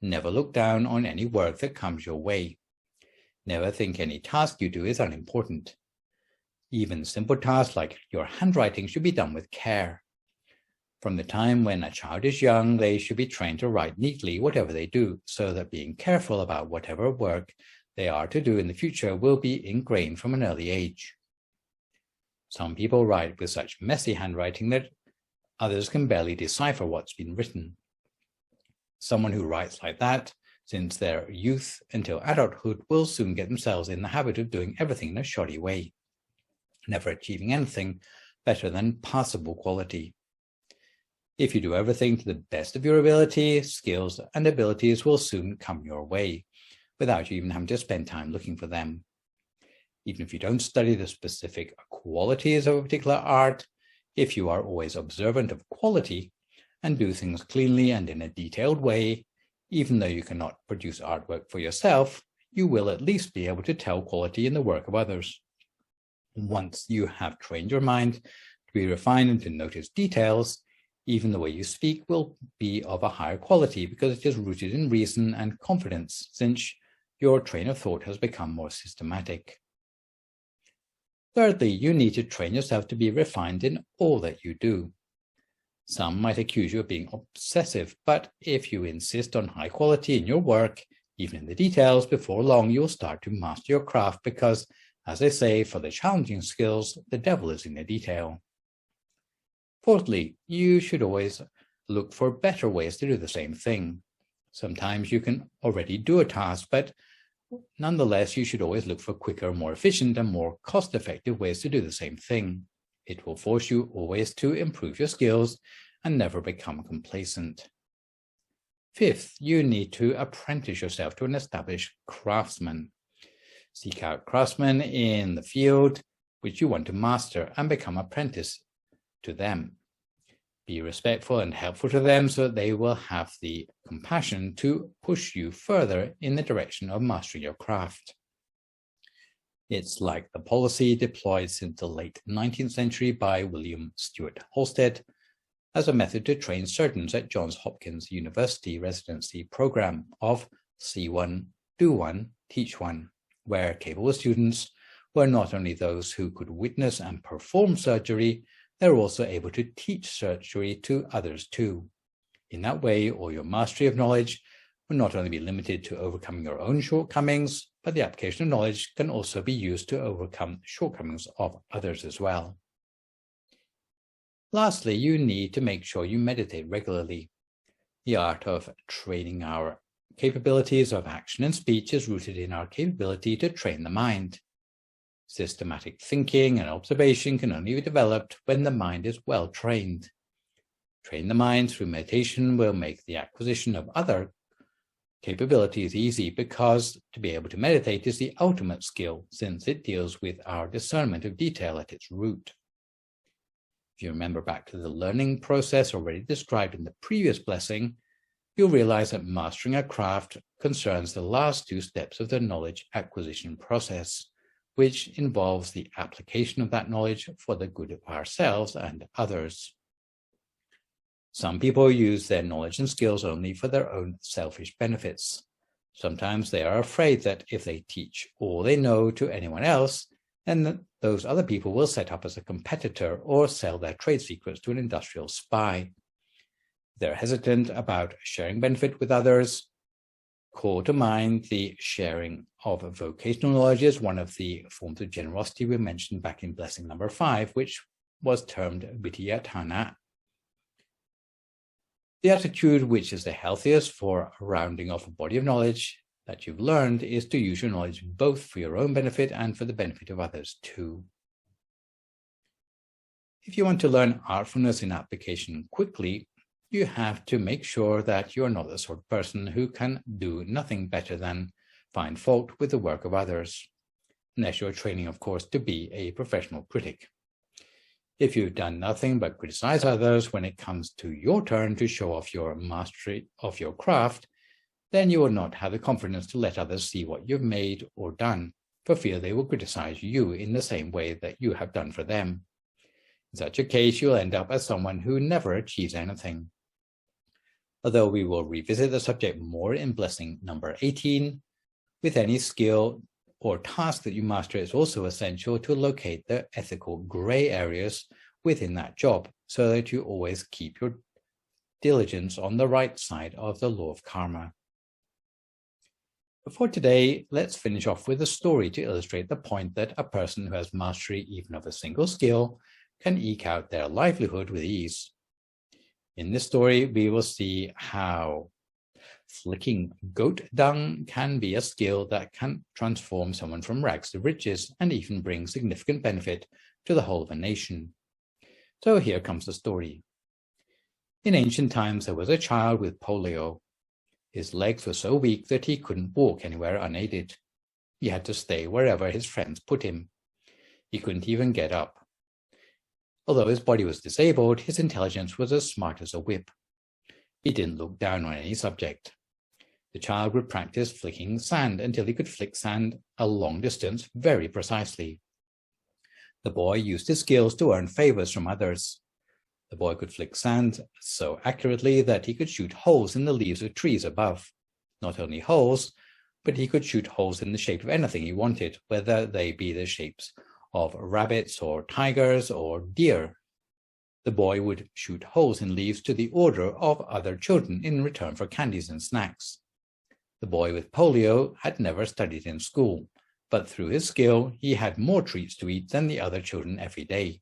Never look down on any work that comes your way. Never think any task you do is unimportant. Even simple tasks like your handwriting should be done with care. From the time when a child is young, they should be trained to write neatly whatever they do, so that being careful about whatever work they are to do in the future will be ingrained from an early age. Some people write with such messy handwriting that others can barely decipher what's been written. Someone who writes like that since their youth until adulthood will soon get themselves in the habit of doing everything in a shoddy way, never achieving anything better than passable quality. If you do everything to the best of your ability, skills and abilities will soon come your way, without you even having to spend time looking for them. Even if you don't study the specific qualities of a particular art, if you are always observant of quality and do things cleanly and in a detailed way, even though you cannot produce artwork for yourself, you will at least be able to tell quality in the work of others. Once you have trained your mind to be refined and to notice details, even the way you speak will be of a higher quality because it is rooted in reason and confidence, since your train of thought has become more systematic. Thirdly, you need to train yourself to be refined in all that you do. Some might accuse you of being obsessive, but if you insist on high quality in your work, even in the details, before long you'll start to master your craft because, as they say, for the challenging skills, the devil is in the detail. Fourthly, you should always look for better ways to do the same thing. Sometimes you can already do a task, but nonetheless, you should always look for quicker, more efficient, and more cost-effective ways to do the same thing. It will force you always to improve your skills and never become complacent. Fifth, you need to apprentice yourself to an established craftsman. Seek out craftsmen in the field which you want to master and become apprentice to them. Be respectful and helpful to them so that they will have the compassion to push you further in the direction of mastering your craft. It's like the policy deployed since the late 19th century by William Stewart Halstead as a method to train surgeons at Johns Hopkins University residency program of see one, do one, teach one, where capable students were not only those who could witness and perform surgery, they're also able to teach surgery to others too. In that way, all your mastery of knowledge will not only be limited to overcoming your own shortcomings, but the application of knowledge can also be used to overcome shortcomings of others as well. Lastly, you need to make sure you meditate regularly. The art of training our capabilities of action and speech is rooted in our capability to train the mind. Systematic thinking and observation can only be developed when the mind is well trained. Train the mind through meditation will make the acquisition of other capabilities easy, because to be able to meditate is the ultimate skill, since it deals with our discernment of detail at its root. If you remember back to the learning process already described in the previous blessing, you'll realize that mastering a craft concerns the last two steps of the knowledge acquisition process, which involves the application of that knowledge for the good of ourselves and others. Some people use their knowledge and skills only for their own selfish benefits. Sometimes they are afraid that if they teach all they know to anyone else, then those other people will set up as a competitor or sell their trade secrets to an industrial spy. They're hesitant about sharing benefit with others. Call to mind the sharing of vocational knowledge is one of the forms of generosity we mentioned back in blessing number 5, which was termed vidyatthana. The attitude which is the healthiest for rounding off a body of knowledge that you've learned is to use your knowledge both for your own benefit and for the benefit of others too. If you want to learn artfulness in application quickly, you have to make sure that you're not the sort of person who can do nothing better than find fault with the work of others, unless you're training, of course, to be a professional critic. If you've done nothing but criticize others when it comes to your turn to show off your mastery of your craft, then you will not have the confidence to let others see what you've made or done, for fear they will criticize you in the same way that you have done for them. In such a case, you'll end up as someone who never achieves anything. Although we will revisit the subject more in blessing number 18, with any skill or task that you master, it's also essential to locate the ethical gray areas within that job, so that you always keep your diligence on the right side of the law of karma. For today, let's finish off with a story to illustrate the point that a person who has mastery even of a single skill can eke out their livelihood with ease. In this story, we will see how flicking goat dung can be a skill that can transform someone from rags to riches and even bring significant benefit to the whole of a nation. So here comes the story. In ancient times, there was a child with polio. His legs were so weak that he couldn't walk anywhere unaided. He had to stay wherever his friends put him. He couldn't even get up. Although his body was disabled, his intelligence was as smart as a whip. He didn't look down on any subject. The child would practice flicking sand until he could flick sand a long distance very precisely. The boy used his skills to earn favors from others. The boy could flick sand so accurately that he could shoot holes in the leaves of trees above. Not only holes, but he could shoot holes in the shape of anything he wanted, whether they be the shapes of rabbits or tigers or deer. The boy would shoot holes in leaves to the order of other children in return for candies and snacks. The boy with polio had never studied in school, but through his skill, he had more treats to eat than the other children every day.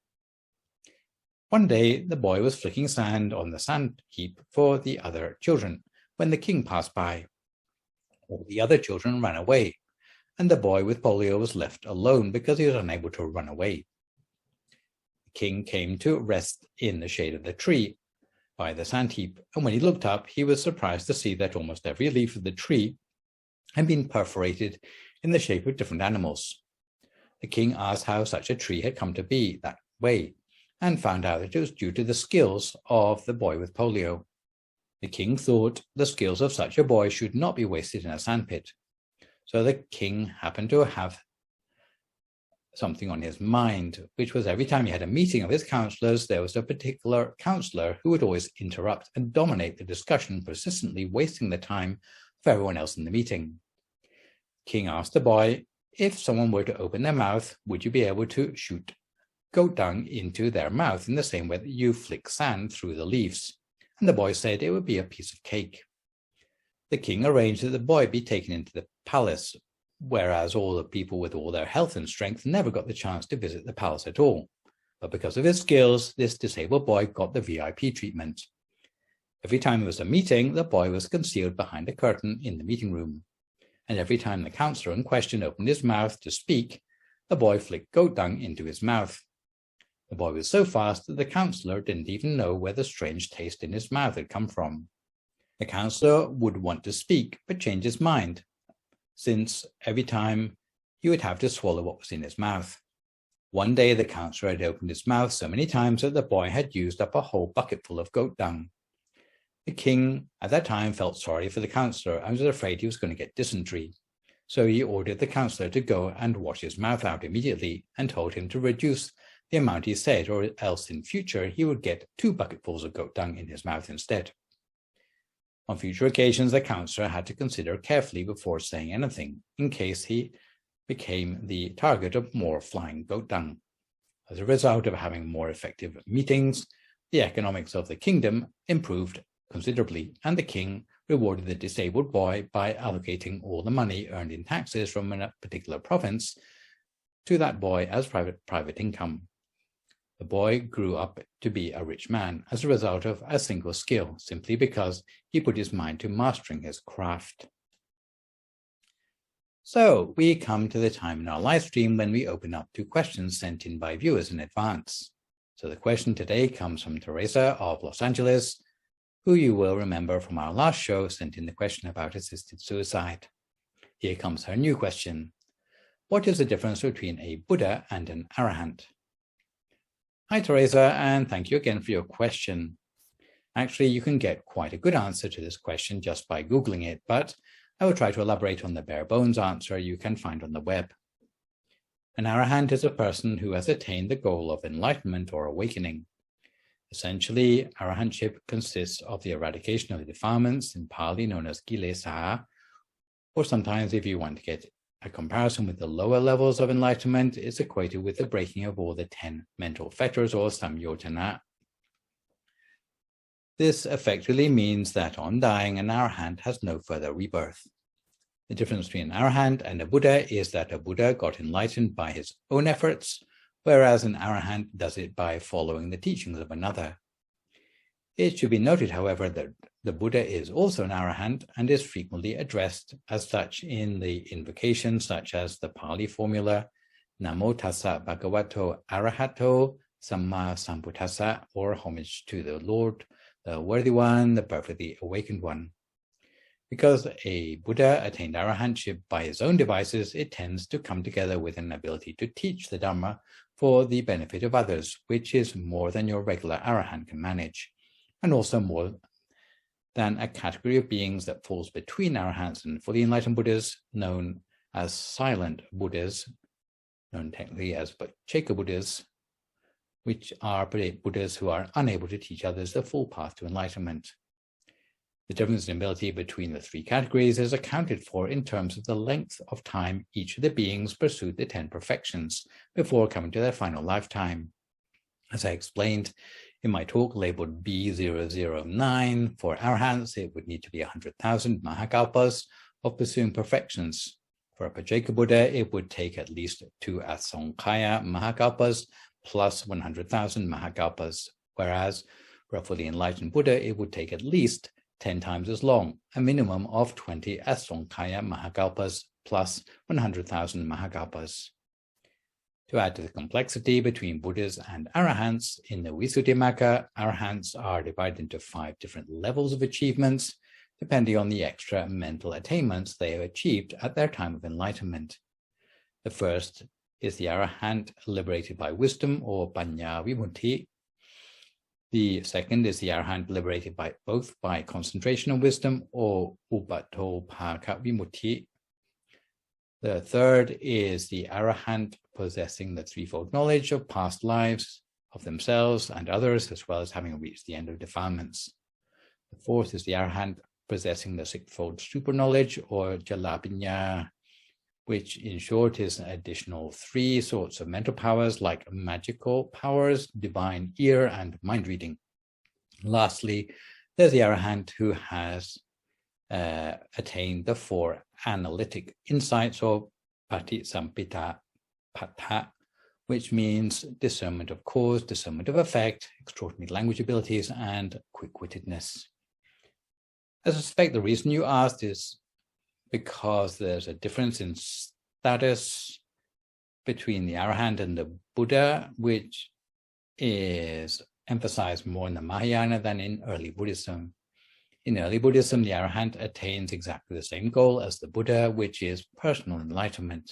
One day, the boy was flicking sand on the sand heap for the other children when the king passed by. All the other children ran away, and the boy with polio was left alone because he was unable to run away. The king came to rest in the shade of the tree by the sand heap, and when he looked up, he was surprised to see that almost every leaf of the tree had been perforated in the shape of different animals. The king asked how such a tree had come to be that way, and found out that it was due to the skills of the boy with polio. The king thought the skills of such a boy should not be wasted in a sandpit. So the king happened to have something on his mind, which was every time he had a meeting of his counselors, there was a particular counselor who would always interrupt and dominate the discussion, persistently wasting the time of everyone else in the meeting. King asked the boy, if someone were to open their mouth, would you be able to shoot goat dung into their mouth in the same way that you flick sand through the leaves, and the boy said it would be a piece of cake. The king arranged that the boy be taken into the palace, whereas all the people with all their health and strength never got the chance to visit the palace at all. But because of his skills, this disabled boy got the VIP treatment. Every time there was a meeting, the boy was concealed behind a curtain in the meeting room. And every time the councillor in question opened his mouth to speak, the boy flicked goat dung into his mouth. The boy was so fast that the councillor didn't even know where the strange taste in his mouth had come from. The councillor would want to speak, but change his mind, since every time he would have to swallow what was in his mouth. One day the councillor had opened his mouth so many times that the boy had used up a whole bucketful of goat dung. The king at that time felt sorry for the councillor and was afraid he was going to get dysentery. So he ordered the councillor to go and wash his mouth out immediately and told him to reduce the amount he said, or else in future he would get 2 bucketfuls of goat dung in his mouth instead. On future occasions, the councillor had to consider carefully before saying anything, in case he became the target of more flying goat dung. As a result of having more effective meetings, the economics of the kingdom improved considerably, and the king rewarded the disabled boy by allocating all the money earned in taxes from a particular province to that boy as private income. The boy grew up to be a rich man as a result of a single skill, simply because he put his mind to mastering his craft. So we come to the time in our live stream when we open up to questions sent in by viewers in advance. So the question today comes from Teresa of Los Angeles, who you will remember from our last show sent in the question about assisted suicide. Here comes her new question. What is the difference between a Buddha and an arahant? Hi, Teresa, and thank you again for your question. Actually, you can get quite a good answer to this question just by Googling it, but I will try to elaborate on the bare bones answer you can find on the web. An arahant is a person who has attained the goal of enlightenment or awakening. Essentially, arahantship consists of the eradication of the defilements, in Pali known as kilesa, or sometimes, if you want to get a comparison with the lower levels of enlightenment, is equated with the breaking of all the 10 mental fetters or samyotana. This effectively means that on dying, an arahant has no further rebirth. The difference between an arahant and a Buddha is that a Buddha got enlightened by his own efforts, whereas an arahant does it by following the teachings of another. It should be noted, however, that the Buddha is also an arahant and is frequently addressed as such in the invocations such as the Pali formula Namo Tassa Bhagavato Arahato Samma Sambuddhassa, or homage to the Lord, the Worthy One, the Perfectly Awakened One. Because a Buddha attained arahantship by his own devices, it tends to come together with an ability to teach the Dhamma for the benefit of others, which is more than your regular arahant can manage, and also more than a category of beings that falls between arahants and fully enlightened Buddhas, known as silent Buddhas, known technically as Jātaka Buddhas, which are Buddhas who are unable to teach others the full path to enlightenment. The difference in ability between the 3 categories is accounted for in terms of the length of time each of the beings pursued the 10 perfections before coming to their final lifetime. As I explained in my talk labeled B009, for arahants, it would need to be 100,000 mahakalpas of pursuing perfections. For a Pajeka Buddha, it would take at least 2 asankaya mahakalpas plus 100,000 mahakalpas, whereas for a fully enlightened Buddha, it would take at least 10 times as long, a minimum of 20 asankaya mahakalpas plus 100,000 mahakalpas. To add to the complexity between Buddhas and arahants, in the Visuddhimagga, arahants are divided into 5 different levels of achievements, depending on the extra mental attainments they have achieved at their time of enlightenment. The first is the arahant liberated by wisdom, or panya vimutti. The second is the arahant liberated by both by concentration on wisdom, or upaṭophaka vimutti. The third is the arahant possessing the threefold knowledge of past lives, of themselves and others, as well as having reached the end of defilements. The fourth is the arahant possessing the sixfold super knowledge, or jalabhinya, which in short is an additional 3 sorts of mental powers like magical powers, divine ear, and mind reading. Lastly, there's the arahant who has attained the 4 analytic insights, or patisampita patha, which means discernment of cause, discernment of effect, extraordinary language abilities, and quick-wittedness. I suspect the reason you asked is because there's a difference in status between the arahant and the Buddha, which is emphasized more in the Mahayana than in early Buddhism. In early Buddhism, the arahant attains exactly the same goal as the Buddha, which is personal enlightenment.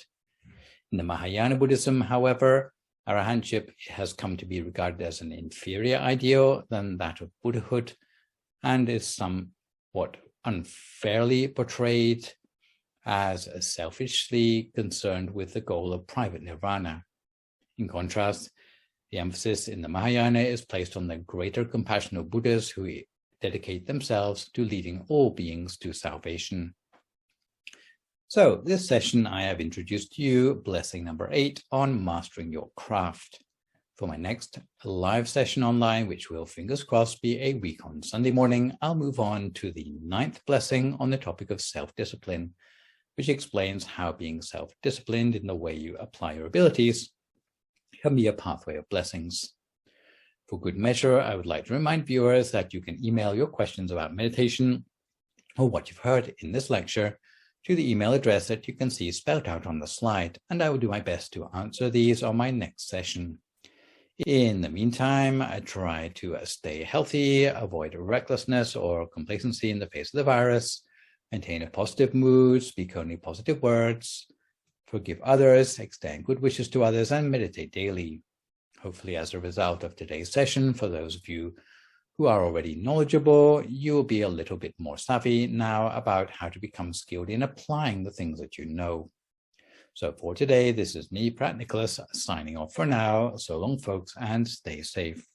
In the Mahayana Buddhism, however, arahantship has come to be regarded as an inferior ideal than that of Buddhahood, and is somewhat unfairly portrayed as selfishly concerned with the goal of private nirvana. In contrast, the emphasis in the Mahayana is placed on the greater compassion of Buddhas who dedicate themselves to leading all beings to salvation. So this session I have introduced to you blessing number 8 on mastering your craft. For my next live session online, which will, fingers crossed, be a week on Sunday morning, I'll move on to the 9th blessing on the topic of self-discipline, which explains how being self-disciplined in the way you apply your abilities can be a pathway of blessings. For good measure, I would like to remind viewers that you can email your questions about meditation or what you've heard in this lecture to the email address that you can see spelled out on the slide, and I will do my best to answer these on my next session. In the meantime, I try to stay healthy, avoid recklessness or complacency in the face of the virus, maintain a positive mood, speak only positive words, forgive others, extend good wishes to others, and meditate daily. Hopefully, as a result of today's session, for those of you who are already knowledgeable, you will be a little bit more savvy now about how to become skilled in applying the things that you know. So for today, this is me, Phra Nicholas, signing off for now. So long, folks, and stay safe.